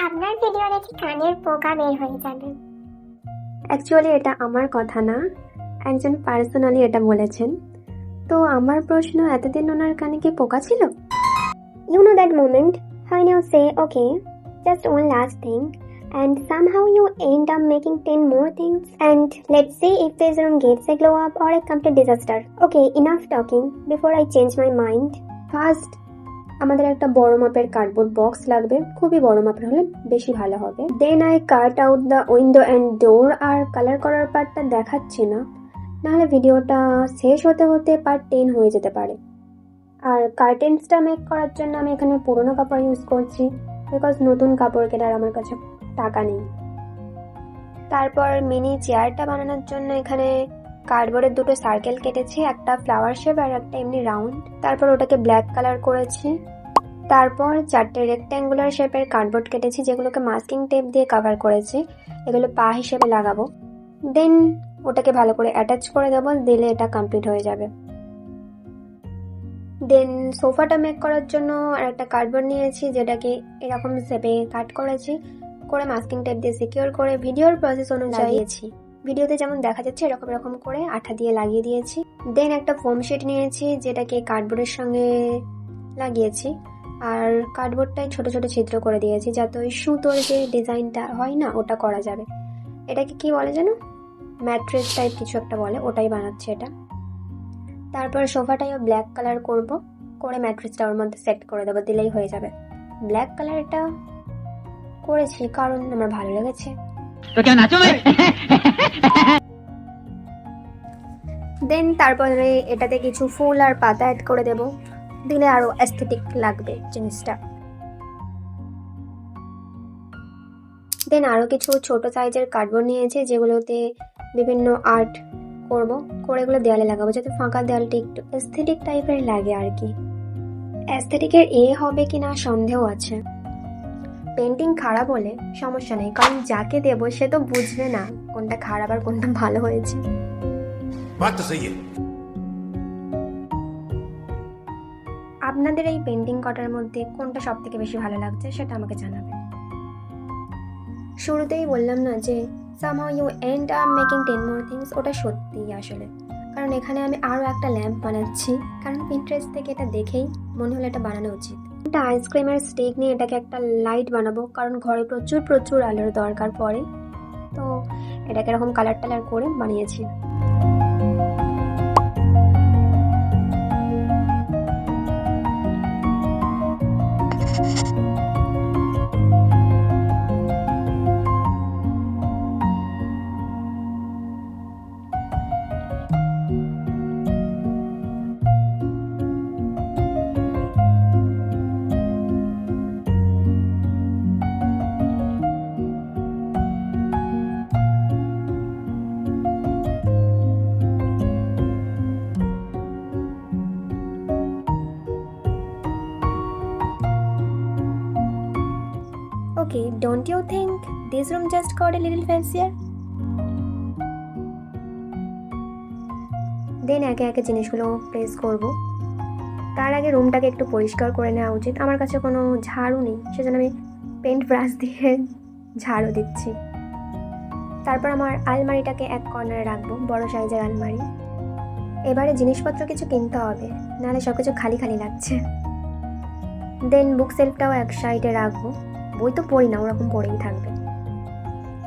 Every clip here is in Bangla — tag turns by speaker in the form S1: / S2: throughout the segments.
S1: আপনার ভিডিও দেখে কানের পোকা বের হয়ে যাবে।
S2: অ্যাকচুয়ালি এটা আমার কথা না, একজন পার্সোনালি এটা বলেছেন। তো আমার প্রশ্ন, এতদিন ওনার কানে কি পোকা ছিল?
S1: You know that moment when you say, okay, just one last thing, and somehow you end up making 10 more things. And let's say if this room gets a glow up or a complete disaster. Okay, enough talking before I change my mind.
S2: First আমাদের একটা বড় মাপের কার্ডবোর্ড বক্স লাগবে, খুবই বড় মাপের হলে বেশি ভালো হবে। Then I cut out the window and door. আর কালার করার পার্টটা দেখাচ্ছি না, নাহলে ভিডিওটা শেষ হতে হতে পার্ট 10 হয়ে যেতে পারে। আর কার্টেন্সটা মেক করার জন্য আমি এখানে পুরোনো কাপড় ইউজ করছি, বিকজ নতুন কাপড় কেনার আমার কাছে টাকা নেই। তারপর মিনি চেয়ারটা বানানোর জন্য এখানে কার্ডবোর্ডের দুটো সার্কেল কেটেছি, একটা ফ্লাওয়ার শেপ আর একটা এমনি রাউন্ড। তারপর ওটাকে ব্ল্যাক কালার করেছি। তারপর 4টে রেক্ট্যাঙ্গুলার শেপের কার্ডবোর্ড কেটেছি, যেগুলোকে মাস্কিং টেপ দিয়ে কভার করেছি। এগুলো পা হিসেবে লাগাবো। দেন ওটাকে ভালো করে অ্যাটাচ করে দেবো, দিলে এটা কমপ্লিট হয়ে যাবে। দেন সোফাটা মেক করার জন্য আর একটা কার্ডবোর্ড নিয়েছি, যেটাকে এরকম শেপে কাট করেছি, করে মাস্কিং টেপ দিয়ে সিকিউর করে ভিডিওর প্রসেস অনুযায়ী লাগিয়েছি। ভিডিওতে যেমন দেখা যাচ্ছে এরকম এরকম করে আঠা দিয়ে লাগিয়ে দিয়েছি। দেন একটা ফোম শিট নিয়েছি, যেটাকে কার্ডবোর্ডের সঙ্গে লাগিয়েছি, আর কার্ডবোর্ডটাই ছোট ছোট ছিদ্র করে দিয়েছি, যাতে ওই সুতোর যে ডিজাইনটা হয় না ওটা করা যাবে। এটাকে কি বলে যেন, ম্যাট্রেস টাইপ কিছু একটা বলে, ওটাই বানাচ্ছি এটা। তারপর সোফাটাইও ব্ল্যাক কালার করব, করে ম্যাট্রেসটা ওর মধ্যে সেট করে দেবো, দিলেই হয়ে যাবে। ব্ল্যাক কালারটা করেছি কারণ আমার ভালো লেগেছে। দেন তারপরে এটাতে কিছু ফুল আর পাতা অ্যাড করে দেব, দিলে আরো অ্যাস্থেটিক লাগবে জিনিসটা। দেন আরো কিছু ছোট সাইজের কার্ডবোর্ড নিয়েছি, যেগুলোতে বিভিন্ন আর্ট করব, করে এগুলো দেয়ালে লাগাবো, যাতে ফাঁকা দেয়ালটা একটু অ্যাস্থেটিক টাইপের লাগে আর কি। অ্যাস্থেটিকের হবে কিনা সন্দেহ আছে। পেন্টিং খারাপ হলে সমস্যা নেই, কারণ যাকে দেবো সে তো বুঝবে না কোনটা খারাপ আর কোনটা ভালো হয়েছে। আপনাদের এই পেন্টিং কটার মধ্যে কোনটা সব থেকে বেশি ভালো লাগছে সেটা আমাকে জানাবেন। শুরুতেই বললাম না যে somehow you end up making 10 more things, ওটা সত্যিই আসলে। কারণ এখানে আমি আরও একটা ল্যাম্প বানাচ্ছি, কারণ পিন্টারেস্ট থেকে এটা দেখেই মনে হলো এটা বানানো উচিত। একটা আইসক্রিমের স্টিক নিয়ে এটাকে একটা লাইট বানাবো, কারণ ঘরে প্রচুর প্রচুর আলোর দরকার পড়ে, তো এটাকে এরকম কালার টালার করে বানিয়েছি। Okay, don't you think this room just got a little fancier? দেন একে একে জিনিসগুলো প্লেস করব। তার আগে রুমটাকে একটু পরিষ্কার করে নেওয়া উচিত। আমার কাছে কোনো ঝাড়ু নেই, সেজন্য আমি পেন্ট ব্রাশ দিয়ে ঝাড়ু দিচ্ছি। তারপর আমার আলমারিটাকে এক কর্নারে রাখবো, বড় সাইজের আলমারি। এবারে জিনিসপত্র কিছু কিনতে হবে, নাহলে সব কিছু খালি খালি লাগছে। দেন বুক সেলফটাও এক সাইডে রাখবো, বই তো পড়ি না, ওরকম পড়েই থাকবে।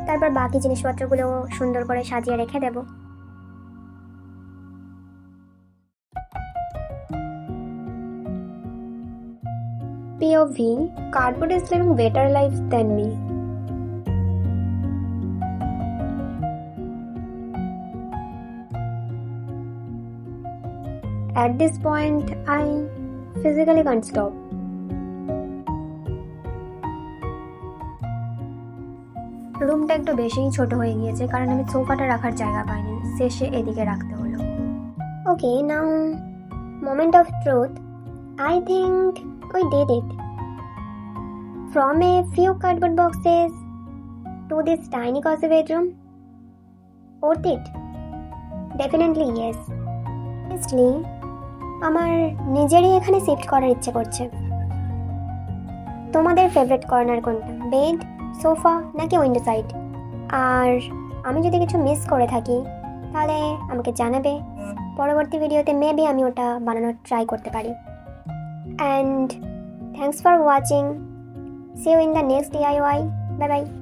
S2: তারপর বাকি জিনিসপত্রগুলো সুন্দর করে সাজিয়ে রেখে দেব। POV, cardboard is living better life than me. At this point, I physically can't stop. রুমটা একটু বেশিই ছোট হয়ে গিয়েছে, কারণ আমি সোফাটা রাখার জায়গা পাইনি, শেষে এদিকে রাখতে হলো। Okay, now moment of truth. I think we did it. From a few cardboard boxes to this tiny cozy bedroom. Worth it? Definitely yes. Honestly, আমার নিজেরই এখানে শিফট করার ইচ্ছে করছে।
S1: তোমাদের ফেভারিট কর্নার কোনটা, বেড, সোফা নাকি উইন্ডো সাইড? আর আমি যদি কিছু মিস করে থাকি তাহলে আমাকে জানাবে, পরবর্তী ভিডিওতে মেবি আমি ওটা বানানোর ট্রাই করতে পারি। And thanks for watching, see you in the next DIY, bye by.